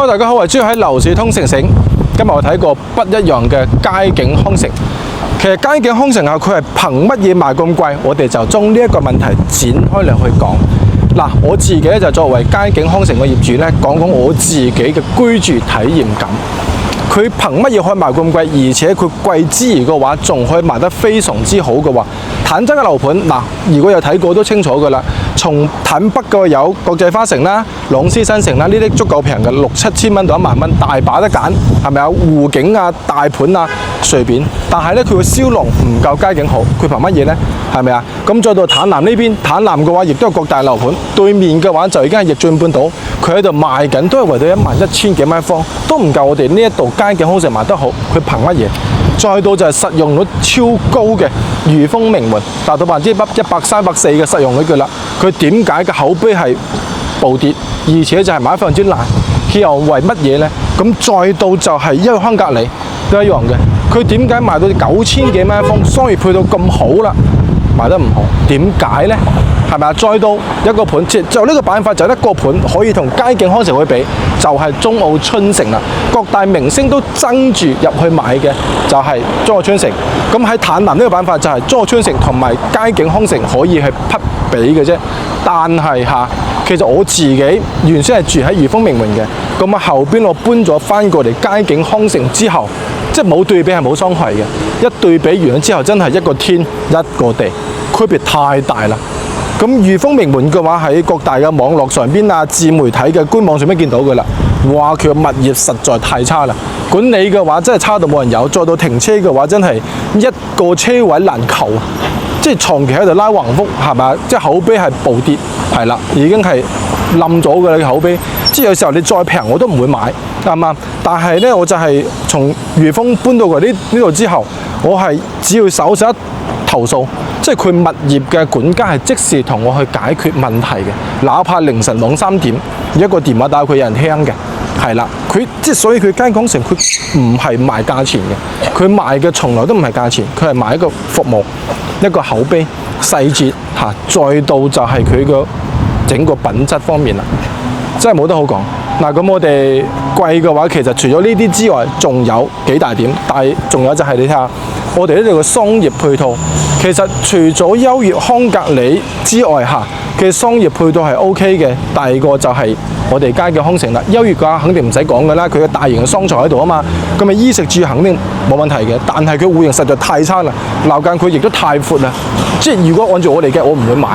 Hello， 大家好，我係朱喺樓市通勝城。今日我睇過不一樣嘅佳景康城。其實佳景康城啊，佢係憑乜嘢賣咁貴？我哋就將呢一個問題展開嚟去講。嗱，我自己就作為佳景康城嘅業主咧，講講我自己嘅居住體驗感。佢憑乜嘢可以賣咁貴？而且佢貴之餘嘅話，仲可以賣得非常之好嘅話，坦真嘅樓盤嗱，如果有睇過都清楚㗎啦。從坦北嘅有國際花城啦、朗詩新城啦，呢啲足夠平嘅，6、7千蚊到1萬蚊，大把得揀，係咪啊？湖景啊、大盤啊，隨便。但係咧，佢嘅銷量唔夠佳景好，佢憑乜嘢咧？係咪啊？咁再到坦南呢邊，坦南嘅話亦都有各大樓盤，對面嘅話就已經係逸駿半島，佢喺度賣緊都係圍到11000幾蚊方，都唔夠我哋呢一度佳景康城賣得好。佢憑乜嘢？再到就係實用率超高嘅裕豐名門，達到100%、300%嘅實用率嘅啦。佢點解嘅口碑係暴跌，而且就係買非常之難？佢又為乜嘢呢？咁再到就係優康隔離都一樣嘅，佢點解賣到9000幾蚊一方，商業配套咁好啦，賣得唔好？點解呢？係咪啊？再到一個盤，就呢個板塊就一個盤可以同佳景康城去比，就係中澳春城啦。各大明星都爭住入去買嘅就係中澳春城。咁喺坦南呢個板塊就係中澳春城同埋佳景康城可以去匹比嘅啫。但係其實我自己原先係住喺裕豐名門嘅，咁啊後邊我搬咗翻過嚟佳景康城之後，即係冇對比係冇傷害嘅。一對比完咗之後，真係一個天一個地，區別太大啦。咁裕豐名門嘅話喺各大嘅網絡上邊啊、自媒體嘅官網上邊見到嘅啦，話佢嘅物業實在太差啦，管理嘅話真係差到冇人有，再到停車嘅話真係一個車位難求，即係長期喺度拉橫幅，係咪？即係口碑係暴跌，係啦，已經係冧咗嘅啦口碑。即係有時候你再平我都唔會買，啱嘛？但係咧，我就係從裕豐搬到過呢度之後，我係只要手一投訴，即係佢物業嘅管家係即時同我去解決問題嘅，哪怕凌晨2、3點一個電話打佢有人聽嘅，係啦，佢即係所以佢佳景康城佢唔係賣價錢嘅，佢賣嘅從來都唔係價錢，佢係賣一個服務、一個口碑、細節嚇，再到就係佢個整個品質方面啦，真係冇得好講。嗱，咁我哋貴嘅話，其實除咗呢啲之外，仲有幾大點，但係仲有就係你睇下，我哋呢度嘅商業配套，其實除咗優越康隔離之外，嘅商業配套係 OK 嘅。第二個就係我哋佳景康城啦，優越嘅話肯定唔使講㗎啦，佢嘅大型嘅商場喺度啊嘛，咁啊衣食住肯定冇問題嘅。但係佢戶型實在太差啦，樓間佢亦都太闊啦，即係如果按照我哋嘅，我唔會買，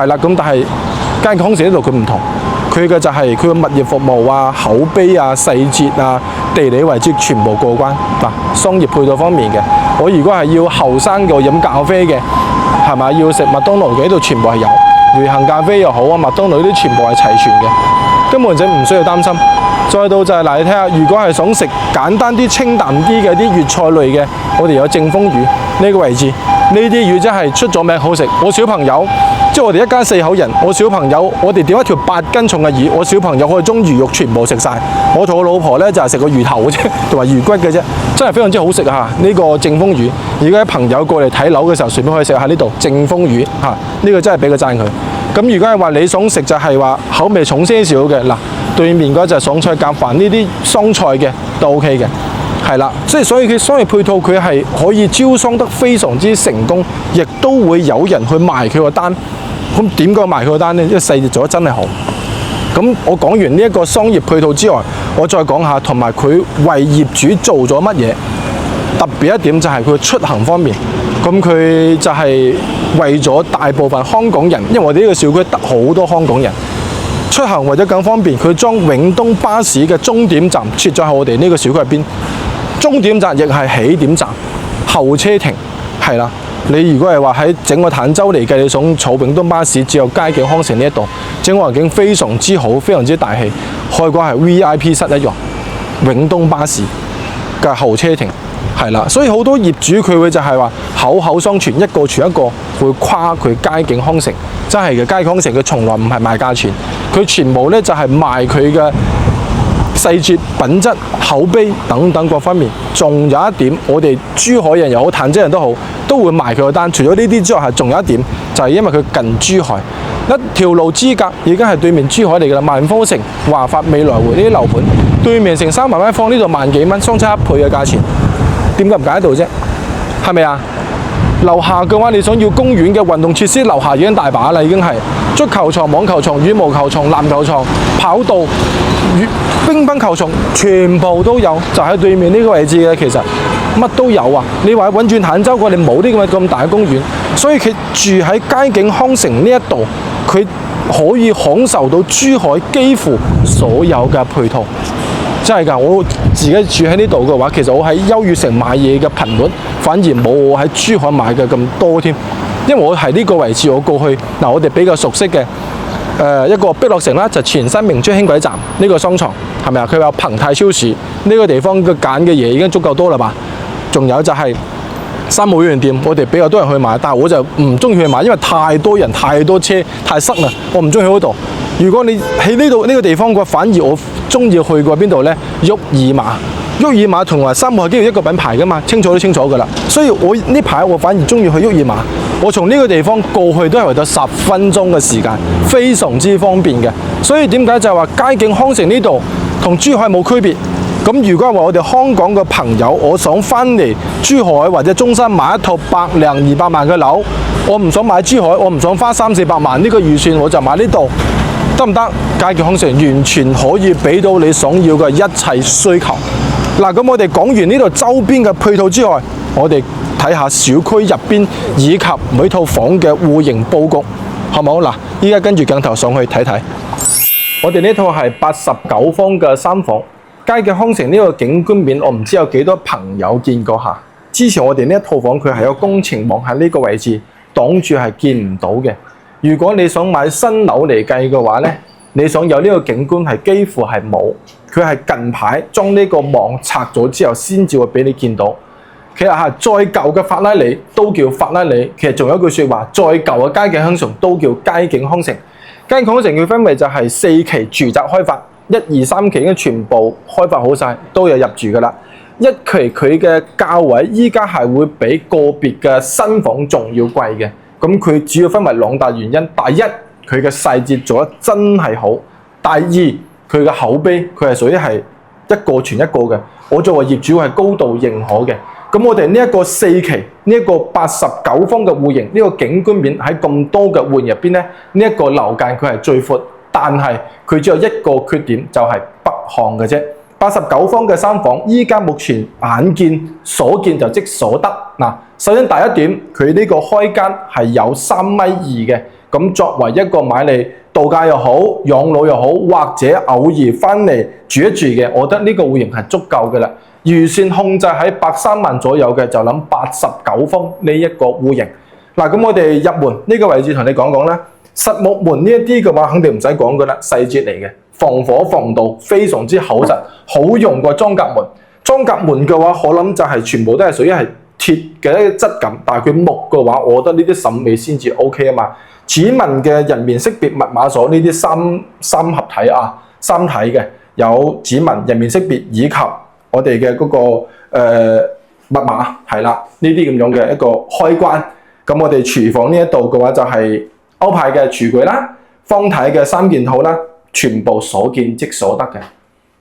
係啦。咁但係佳景康城呢度佢唔同。佢嘅就係佢嘅物業服務啊、口碑啊、細節啊、地理位置全部過關嗱。商業配套方面嘅，我如果係要後生嘅飲咖啡嘅，係咪要食麥當勞嘅，呢度全部係有，回行咖啡又好啊，麥當勞呢啲全部係齊全嘅，根本就唔需要擔心。再到就係嗱，你睇下，如果係想食簡單啲、清淡啲嘅啲粵菜類嘅，我哋有正豐魚呢個位置，呢啲魚真係出咗名好食。我小朋友。即係我哋一家4口人，我小朋友，我哋點一條8斤重嘅魚，我小朋友可以將魚肉全部食晒。我同我老婆咧就係食個魚頭嘅啫，同埋魚骨嘅啫，真係非常之好食啊！呢個正豐魚，如果啲朋友過嚟睇樓嘅時候，順便可以食下呢度正豐魚嚇，呢個真係俾個讚佢。咁如果係話你想食就係話口味重些少嘅，嗱，對面嗰就係爽菜夾飯呢啲湘菜嘅都 OK 嘅。係啦，即係所以佢商業配套佢係可以招商得非常之成功，亦都會有人去賣佢個單。咁點解賣佢個單呢？因為細節做得真係好。咁我講完呢一個商業配套之外，我再講下同埋佢為業主做咗乜嘢。特別一點就係佢出行方面，咁佢就係為咗大部分香港人，因為我哋呢個小區得好多香港人。出行為咗更方便，佢將永東巴士嘅終點站設咗喺我哋呢個小區入邊。終點站亦係起點站，候車亭係啦。你如果係話喺整個坦洲嚟計，你想坐永東巴士，只有佳景康城呢一度，整個環境非常之好，非常之大氣，可以講係 VIP 室一樣。永東巴士嘅候車亭係啦，所以好多業主佢會就係話口口相傳，一個傳一個，會誇佢佳景康城。真係嘅，佳景康城佢從來唔係賣價錢，佢全部咧就係賣佢嘅細節、品質、口碑等等各方面。仲有一點，我哋珠海人又好，坦洲人都好，都會賣佢個單。除咗呢啲之外，係仲有一點，就係因為佢近珠海，一條路之隔已經係對面珠海嚟㗎啦，萬科城、華發、未來匯呢啲樓盤，對面成3萬蚊一方，呢度萬幾蚊，相差1倍嘅價錢，點解唔揀得到啫？係咪啊？樓下嘅話，你想要公園嘅運動設施，樓下已經大把啦，已經係足球場、網球場、羽毛球場、籃球場、跑道、乒乓球場，全部都有，就喺對面呢個位置嘅，其實乜都有啊！你話揾轉坦洲過，你冇啲咁大嘅公園，所以佢住喺佳景康城呢一度，佢可以享受到珠海幾乎所有嘅配套。真係㗎，我自己住喺呢度嘅話，其實我喺優越城買嘢嘅頻率反而冇我喺珠海買嘅咁多添，因為我係呢個位置，我過去嗱，我哋比較熟悉嘅一個碧樂城啦，就前新明珠輕軌站呢個商場係咪啊？佢有彭泰超市呢個地方嘅揀嘅嘢已經足夠多啦吧？仲有就係三毛藥店，我哋比較多人去買，但係我就唔中意去買，因為太多人、太多車、太塞啦，我唔中意去嗰度。如果你喺呢度呢個地方嘅話，反而我中意去過邊度呢？沃爾瑪，沃爾瑪同埋三毛係幾乎一個品牌噶嘛，清楚都清楚噶啦。所以我呢排我反而中意去沃爾瑪。我從呢個地方過去都係為咗10分鐘嘅時間，非常之方便嘅。所以點解就係話佳景康城呢度同珠海冇區別？咁如果話我哋香港嘅朋友，我想翻嚟珠海或者中山買一套100零200萬嘅樓，我唔想買珠海，我唔想花300-400萬呢個預算，我就買呢度。得唔得？佳景康城完全可以俾到你想要嘅一切需求。嗱，咁我哋講完呢度周邊嘅配套之外，我哋睇下小區入邊以及每套房嘅戶型佈局，好唔好？嗱，依家跟住鏡頭上去睇睇。我哋呢套係89方嘅3房，佳景康城呢個景觀面，我唔知有幾多朋友見過下。之前我哋呢一套房佢係有工程網喺呢個位置擋住，係見唔到嘅。如果你想買新樓嚟計嘅話呢，你想有呢個景觀係幾乎係冇，佢係近排將呢個網拆咗之後先至會俾你見到。其實係再舊嘅法拉利都叫法拉利，其實仲有一句説話，再舊嘅佳景康城都叫佳景康城。佳景康城佢分為就係4期住宅開發，1、2、3期已經全部開發好晒，都有入住㗎啦。1期佢嘅價位依家係會比個別嘅新房仲要貴嘅。咁佢主要分為2大原因，第一佢嘅細節做得真係好，第二佢嘅口碑佢係屬於係一個傳一個嘅，我作為業主係高度認可嘅。咁我哋呢一個4期呢一個89方嘅戶型，呢個景觀面喺咁多嘅戶型入邊咧，呢一個樓間佢係最闊，但係佢只有一個缺點就係北向嘅啫。89方嘅3房，依家目前眼見所見就即所得。嗱，首先第一點，佢呢個開間係有3.2米嘅，咁作為一個買嚟度假又好、養老又好，或者偶爾翻嚟住一住嘅，我覺得呢個戶型係足夠嘅啦。預算控制喺130萬左右嘅，就諗89方呢一個戶型。嗱，咁我哋入門呢個位置同你講講啦，實木門呢一啲嘅話，肯定唔使講噶啦，細節嚟嘅。防火防盜非常之厚實，好用過裝甲門。裝甲門嘅話，我諗就係全部都係屬於係鐵嘅一個質感，但係佢木嘅話，我覺得呢啲審美先至 OK 啊嘛。指紋嘅人面識別密碼鎖呢啲三合體啊，三體嘅有指紋、人面識別以及我哋嘅嗰個密碼係啦，呢啲咁樣嘅一個開關。咁我哋廚房呢一度嘅話就係歐派嘅廚具啦，方體嘅3件套啦。全部所見即所得嘅。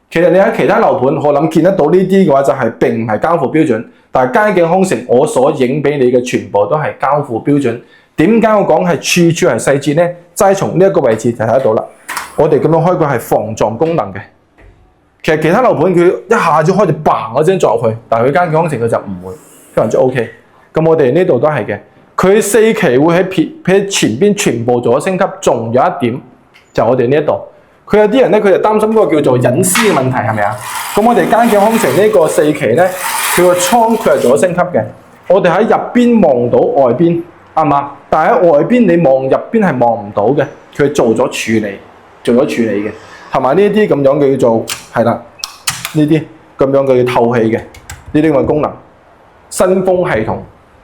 其實你喺其他樓盤，我諗見得到呢啲嘅話，就係並唔係交付標準。但係佳景康城，我所影俾你嘅全部都係交付標準。點解我講係處處係細節呢？就係從呢一個位置就睇得到啦。我哋咁樣開佢係防撞功能嘅。其實其他樓盤佢一下子開就嘭一聲撞入去，但係佢佳景康城佢就唔會，非常之 OK。咁我哋呢度都係嘅。佢4期會喺前邊全部做咗升級，仲有一點就我哋呢一度。佢有啲人咧，佢就擔心嗰個叫做隱私嘅問題，係咪啊？咁我哋佳景康城呢個4期咧，佢個窗佢係做咗升級嘅。我哋喺入邊望到外邊，啱嘛？但係喺外邊你望入邊係望唔到嘅，佢做咗處理嘅，同埋呢啲咁樣嘅叫做係啦，呢啲咁樣嘅透氣嘅呢啲咁嘅功能，新風系統。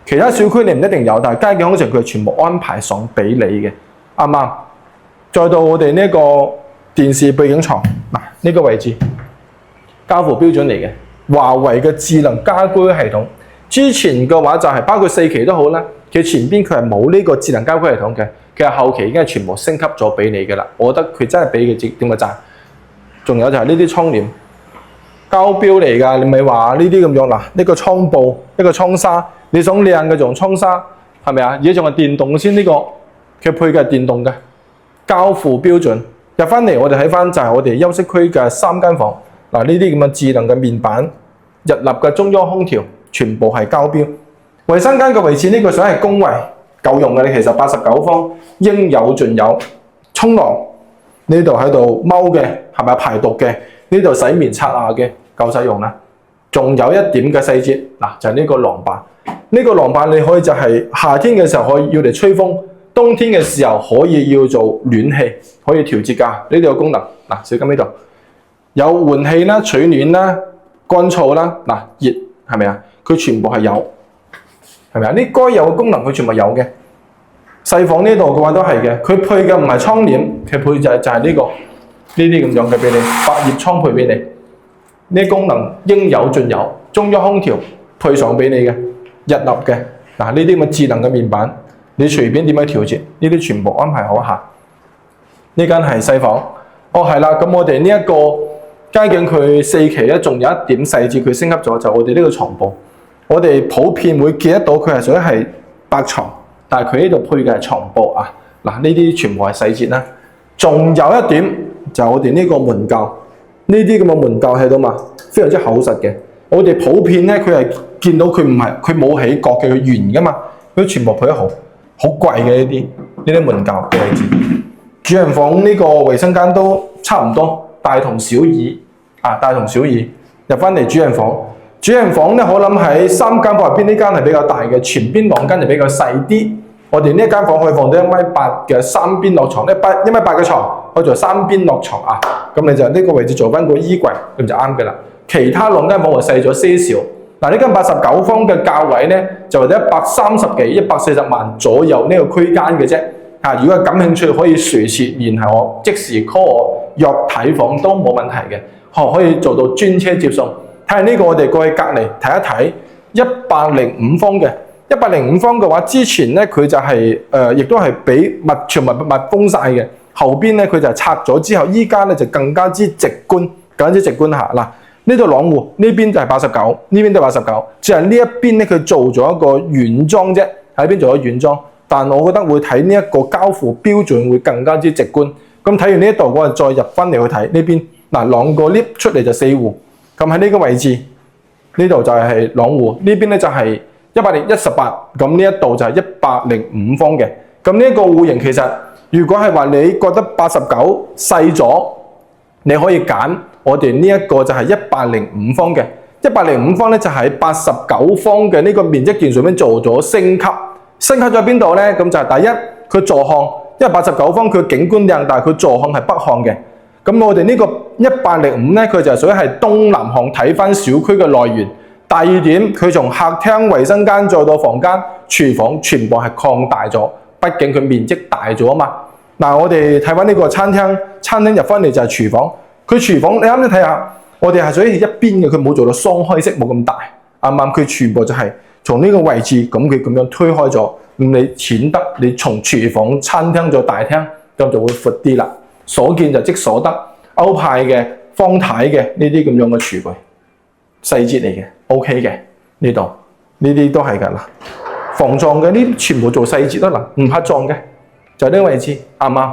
其他小區你唔一定有，但係佳景康城佢係全部安排上俾你嘅，啱嘛？再到我哋呢個電視背景牆，嗱，呢個位置交付標準嚟嘅，華為嘅智能家居系統。之前嘅話就係包括4期都好啦，佢前邊佢係冇呢個智能家居系統嘅。其實後期已經係全部升級咗俾你嘅啦。我覺得佢真係俾佢點個讚。仲有就係呢啲窗簾膠標嚟㗎，你咪話呢啲咁樣嗱，呢個窗布一個窗紗，你想靚嘅仲窗紗係咪啊？而家仲係電動先呢個，佢配嘅係電動嘅交付標準。入翻嚟我哋睇翻就係我哋休息區嘅3間房嗱，呢啲咁嘅智能嘅面板、日立嘅中央空調，全部係膠標。衞生間嘅位置呢個想係公衞夠用嘅，你其實89方應有盡有。沖涼呢度喺度踎嘅係咪排毒嘅？呢度洗面刷牙嘅夠使用啦。仲有一點嘅細節嗱，就係呢個廊板。呢個廊板你可以就係夏天嘅時候可以要嚟吹風，冬天嘅時候可以要做暖氣，可以調節㗎。呢度有功能嗱，小金呢度有換氣啦、取暖啦、乾燥啦嗱，熱係咪啊？佢全部係有，係咪啊？呢該有嘅功能佢全部有嘅。細房呢度嘅話都係嘅，佢配嘅唔係窗簾，佢配就係呢個呢啲咁樣嘅俾你，百葉窗配俾你，呢功能應有盡有，中央空調配上俾你嘅，日立嘅嗱，呢啲咁嘅智能嘅面板，你隨便點樣調節，呢啲全部安排好下。呢間係細房，哦係啦，咁我哋呢一個街景佢4期咧，仲有一點細節佢升級咗，就我哋呢個床鋪，我哋普遍會見得到佢係屬於係白床。但係佢呢度配嘅係床鋪啊！嗱，呢啲全部係細節啦。仲有一點就係我哋呢個門鉸，呢啲咁嘅門鉸喺度嘛，非常之厚實嘅。我哋普遍咧，佢係見到佢唔係佢冇起角嘅，佢圓噶嘛，佢全部配得好貴嘅呢啲門鉸嘅位置。主人房呢個衞生間都差唔多，大同小異啊，大同小異。入翻嚟主人房。主人房咧，我諗喺3間房入邊呢間係比較大嘅，前邊2間就比較細啲。我哋呢一間房可以放到1.8米嘅3邊落床，1.8米嘅床可以做3邊落床啊。咁你就呢個位置做翻個衣櫃，咁就啱嘅啦。其他2間房就細咗些少。嗱，呢間89方嘅價位咧，就係130幾、140萬左右呢個區間嘅啫。啊，如果感興趣可以隨時聯繫我，即時 call 我約睇房都冇問題嘅，可以做到專車接送。睇下呢個我哋過去隔離睇一睇，105方嘅105方嘅話，之前咧佢就係亦都係俾全部密封晒嘅。後邊咧佢就拆咗之後，依家咧就更加之直觀，更加之直觀下嗱。呢度廊戶呢邊就係89，呢邊都係89，只係呢一邊咧佢做咗一個軟裝啫，喺邊做咗軟裝。但我覺得會睇呢一個交付標準會更加之直觀。咁睇完呢一度，我哋再入翻嚟去睇呢邊嗱，2個 lift 出嚟就4戶。咁喺呢個位置，呢度就係廊戶，呢邊咧就係118，咁呢一度就係105方嘅。咁呢一個戶型其實，如果係話你覺得89細咗，你可以揀我哋呢一個就係105方嘅。105方咧就係89方嘅呢個面積段上面做咗升級，升級咗邊度咧？咁就係第一，佢坐向，因為89方佢景觀靚，但係佢坐向係北向嘅。咁我哋呢個105咧，佢就屬於係東南向睇翻小區嘅內緣。第二點，佢從客廳、衞生間再到房間、廚房，全部係擴大咗。畢竟佢面積大咗啊嘛。嗱，我哋睇翻呢個餐廳，餐廳入翻嚟就係廚房。佢廚房你啱啱睇下，我哋係屬於一邊嘅，佢冇做到雙開式，冇咁大。啱啱佢全部就係從呢個位置咁佢咁樣推開咗，咁你顯得你從廚房、餐廳到大廳，咁就會闊啲啦。所見就即所得，歐派嘅方太嘅呢啲咁樣嘅廚具，細節嚟嘅 ，OK 嘅呢度，呢啲都係㗎啦。防撞嘅呢啲全部做細節啦，嗱，唔黑撞嘅就係呢個位置，啱唔啱？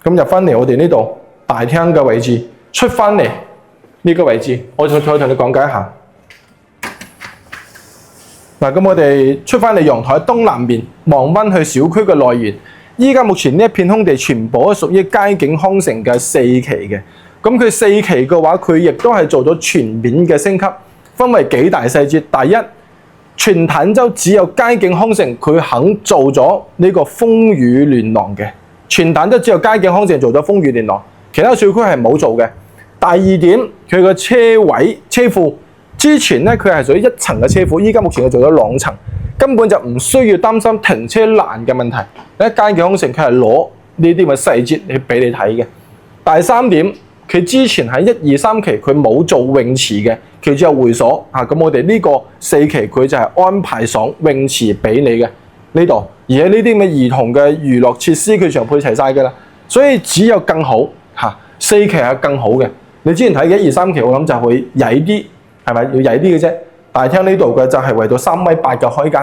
咁入翻嚟我哋呢度大廳嘅位置，出翻嚟呢個位置，我再同你講解一下。嗱，咁我哋出翻嚟陽台東南面，望翻去小區嘅內緣。依家目前呢一片空地全部都屬於佳景康城嘅4期嘅，咁佢4期嘅話，佢亦都係做咗全面嘅升級，分為幾大細節。第一，全坦洲只有佳景康城佢肯做咗呢個風雨聯廊嘅，全坦洲只有佳景康城做咗風雨聯廊，其他小區係冇做嘅。第二點，佢個車位車庫之前咧佢係屬於1層嘅車庫，依家目前佢做咗2層。根本就唔需要擔心停車難嘅問題。佳景康城佢係攞呢啲咁嘅細節嚟俾你睇嘅。第三點，佢之前喺1、2、3期佢冇做泳池嘅，佢只有會所啊。咁我哋呢個4期佢就係安排上泳池俾你嘅。呢度，而且呢啲咁嘅兒童嘅娛樂設施佢全部配齊晒㗎啦，所以只有更好嚇，4期係更好嘅。你之前睇嘅1、2、3期，我諗就會曳啲，係咪要曳啲嘅啫？大廳呢度嘅就係為到3.8米嘅開間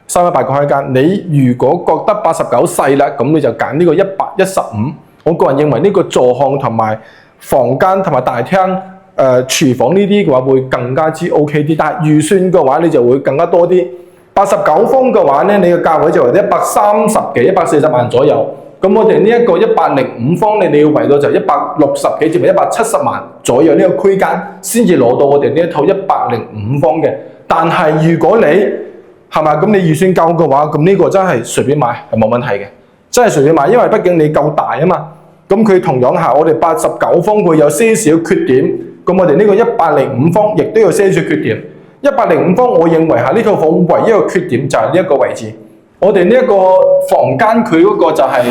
，3.8米嘅開間。你如果覺得89細啦，咁你就揀呢個115。我個人認為呢個座向同埋房間同埋大廳廚房呢啲嘅話會更加之 OK 啲，但係預算嘅話你就會更加多啲。89方嘅話咧，你嘅價位就為130幾、140萬左右。咁我哋呢一個105方你要圍到就160幾至170萬左右呢個區間先至攞到我哋呢一套105方嘅。但係如果你係咪咁你預算夠嘅話，咁呢個真係隨便買係冇問題嘅，真係隨便買，因為畢竟你夠大啊嘛。咁佢同樣下我哋89方佢有些少缺點，咁我哋呢個105方亦都有些少缺點。105方我認為下呢套房唯一一個缺點就係呢一個位置。我哋呢一個房間佢嗰個就係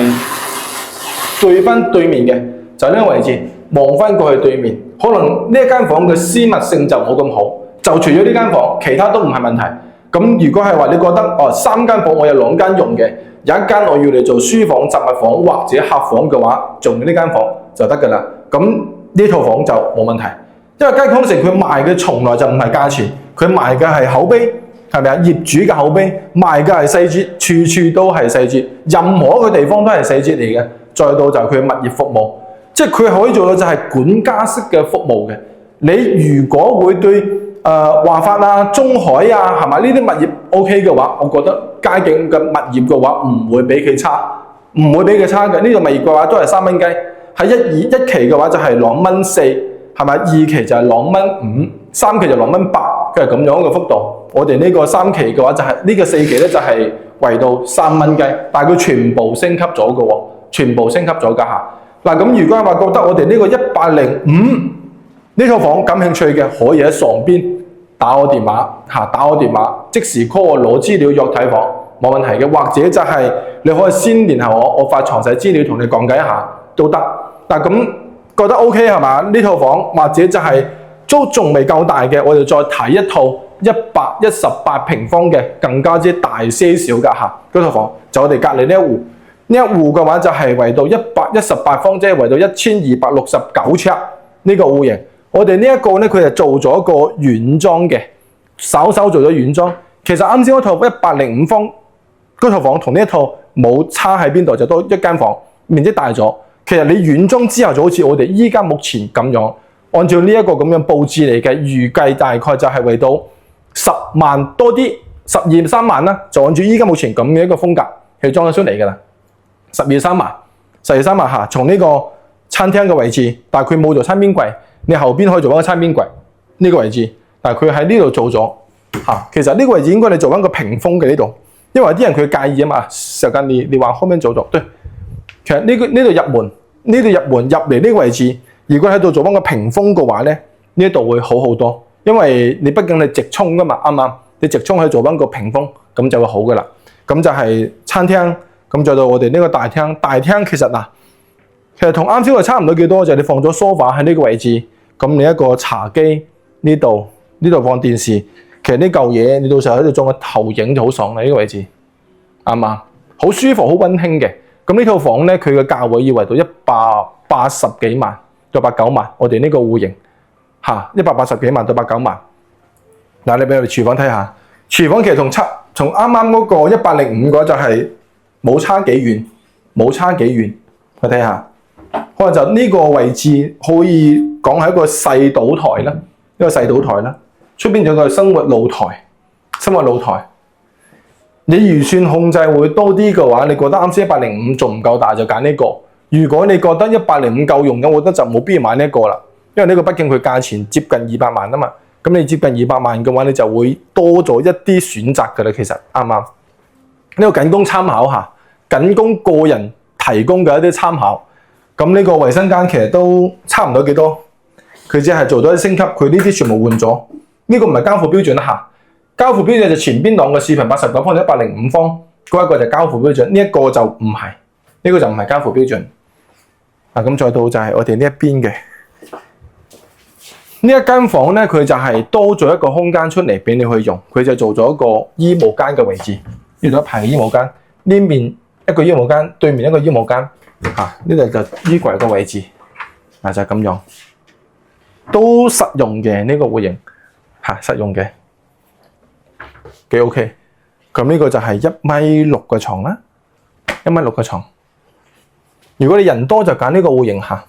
對翻對面嘅，就係呢個位置望翻過去對面，可能呢一間房嘅私密性就冇咁好，就除咗呢間房，其他都唔係問題。咁如果係話你覺得3間房我有2間用嘅，有一間我要嚟做書房、雜物房或者客房嘅話，就用呢間房就得㗎啦。咁呢套房就冇問題，因為佳景康城佢賣嘅從來就唔係價錢，佢賣嘅係口碑。係咪啊？業主嘅口碑賣嘅係細節，處處都係細節，任何一個地方都係細節嚟嘅。再到就係佢物業服務，即係佢可以做到就係管家式嘅服務嘅。你如果會對華發啊、中海啊，係咪呢啲物業 OK 嘅話，我覺得佳景嘅物業嘅話唔會比佢差，唔會比佢差嘅。呢個物業嘅話都係3蚊雞，喺一期嘅話就係2蚊4，係咪？2期就係2蚊5， 3期就2蚊8，佢係咁樣嘅幅度。我哋呢個3期嘅話就係呢個4期咧就係圍到3蚊雞，但係佢全部升級咗嘅喎，全部升級咗㗎嚇。嗱咁如果係話覺得我哋呢個105呢套房感興趣嘅，可以喺上邊打我電話嚇，打我電話即時 call 我攞資料約睇房冇問題嘅，或者就係你可以先聯繫我發詳細資料同你講解一下都得。但係咁覺得 OK 係嘛？呢套房或者就係都仲未夠大嘅，我哋再睇一套118平方嘅更加之大些少㗎嚇，嗰套房就我哋隔離呢一戶，呢一戶嘅話就係圍到118方，即係圍到1269尺呢個戶型。我哋呢一個咧，佢係做咗一個軟裝嘅，稍稍做咗軟裝。其實啱先嗰套105方嗰套房同呢一套冇差喺邊度，就多一間房，面積大咗。其實你軟裝之後就好似我哋依家目前咁樣，按照呢一個咁樣佈置嚟嘅，預計大概就係圍到10萬多啲，12、13萬啦，就按照依家目前咁嘅一個風格去裝咗出嚟㗎啦。12、13萬，12、13萬嚇，從呢個餐廳嘅位置，但係佢冇做餐邊櫃，你後邊可以做翻個餐邊櫃呢個位置，但係佢喺呢度做咗嚇。其實呢個位置應該你做翻個屏風嘅呢度，因為啲人佢介意啊嘛。時間你話後面做咗，對，其實呢度入門入嚟呢個位置，如果喺度做翻個屏風嘅話咧，呢度會好好多。因為你畢竟你直衝㗎嘛，啱唔啱？你直衝去做翻個屏風，咁就會好㗎啦。咁就係餐廳，咁再到我哋呢個大廳。大廳其實同啱先個差唔多幾多，就係你放咗 sofa 喺呢個位置，咁你一個茶几呢度放電視，其實呢嚿嘢你到時候喺度裝個投影就好爽啦。呢個位置啱嘛？好舒服，好溫馨嘅。咁呢套房咧，佢嘅價位要圍到180幾萬到89萬，我哋呢個戶型。180幾萬到89萬。嗱，你俾我哋廚房睇下，廚房其實同啱啱嗰個105個就係冇差幾遠，我睇下，可能就呢個位置可以講係一個細島台啦，出邊有個生活露台，你預算控制會多啲嘅話，你覺得啱先105仲唔夠大就揀呢個。如果你覺得105夠用嘅，我覺得就冇必要買呢個啦。因為呢個畢竟佢價錢接近200萬啊嘛，咁你接近200萬嘅話，你就會多咗一啲選擇㗎啦。其實啱唔啱？呢個僅供參考下，僅供個人提供嘅一啲參考。咁呢個衞生間其實都差唔多幾多，佢只係做咗一升級，佢呢啲全部換咗。呢個唔係交付標準啦嚇，交付標準就前邊檔嘅視頻89方105方嗰一個就交付標準，呢一個就唔係，呢個就唔係交付標準。咁再到就係我哋呢一邊嘅。呢一間房咧，佢就係多咗一個空間出嚟俾你去用，佢就做咗一個衣帽間嘅位置，呢度一排嘅衣帽間，呢面一個衣帽間，對面一個衣帽間，呢度就衣櫃個位置，就係咁樣，都實用嘅呢個戶型，實用嘅，幾 OK。咁呢個就係1.6米嘅床啦，1.6米嘅床。如果你人多就揀呢個戶型下，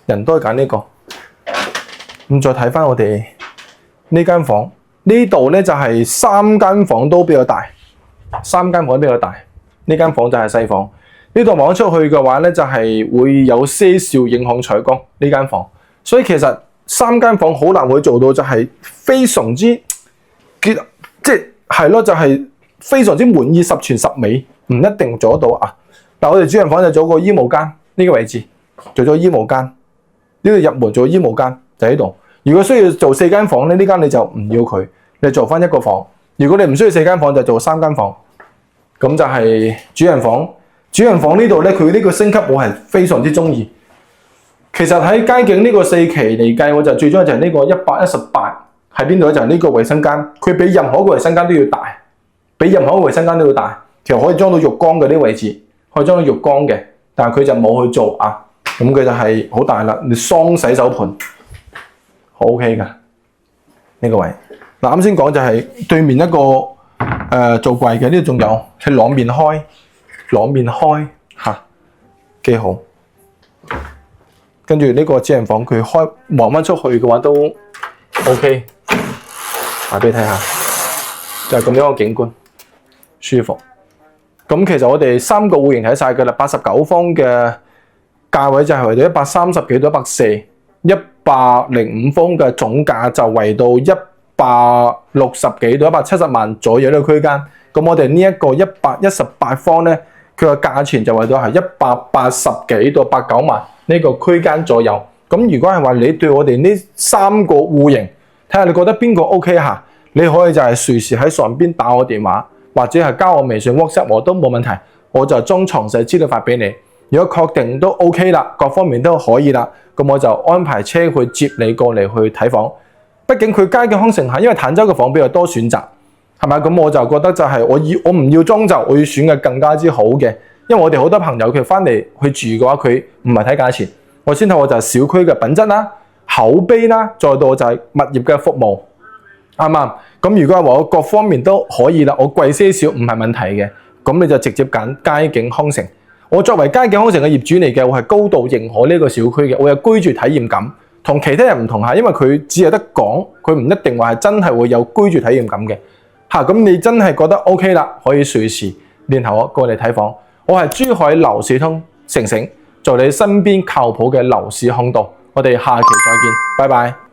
人多揀呢個。咁再睇翻我哋呢間房，呢度咧就係3間房都比較大，3間房都比較大。呢間房就係細房。呢度望出去嘅話咧，就係會有些少影響採光呢間房。所以其實3間房好難會做到就係非常之即係咯，就係非常之滿意十全十美，唔一定做得到啊。但我哋主人房就做個衣帽間呢個位置，做咗衣帽間，呢度入門做衣帽間就喺度。如果需要做4間房咧，呢間你就唔要佢，你做翻1個房。如果你唔需要4間房，就做3間房。咁就係主人房。主人房呢度咧，佢呢個升級我係非常之中意。其實喺街景呢個4期嚟計，我就最中意就係呢個118喺邊度咧？就係呢個衛生間，佢比任何一個衛生間都要大，比任何一個衛生間都要大。其實可以裝到浴缸嘅呢個位置，可以裝到浴缸嘅，但係佢就冇去做啊。咁佢就係好大啦，你雙洗手盤，好 OK 噶呢個位。嗱，啱先講就係對面一個做櫃嘅，呢度仲有係兩面開嚇，幾好。跟住呢個主人房佢開望翻出去嘅話都 OK， 俾你睇下，就係咁樣個景觀，舒服。咁其實我哋3個戶型睇晒㗎啦，89方嘅價位就係圍到130幾到140，105方嘅總價就圍到160幾到170萬左右呢個區間。咁我哋呢一個118方咧，佢個價錢就圍到係180幾到89萬呢個區間左右。咁如果係話你對我哋呢3個戶型，睇下你覺得邊個 OK 嚇，你可以就係隨時喺上邊打我電話，或者係加我微信 WhatsApp 我都冇問題，我就將詳細資料發俾你。如果確定都 OK 啦，各方面都可以啦，咁我就安排車去接你過嚟去睇房。畢竟佢街景康城下，因為坦洲嘅房比較多選擇，係咪？咁我就覺得就係我唔要裝就，我要選嘅更加之好嘅。因為我哋好多朋友佢翻嚟去住嘅話，佢唔係睇價錢，我先睇我就係小區嘅品質啦、口碑啦，再到就係物業嘅服務，啱唔啱？咁如果係話我各方面都可以啦，我貴些少唔係問題嘅，咁你就直接揀街景康城。我作為街景康城嘅業主嚟嘅，我係高度認可呢個小區嘅，我有居住體驗感，同其他人唔同下，因為佢只係得講，佢唔一定話係真係會有居住體驗感嘅。咁你真係覺得 OK 啦，可以隨時聯繫我過嚟睇房。我係珠海樓市通城城，做你身邊靠譜嘅樓市嚮導。我哋下期再見，拜拜。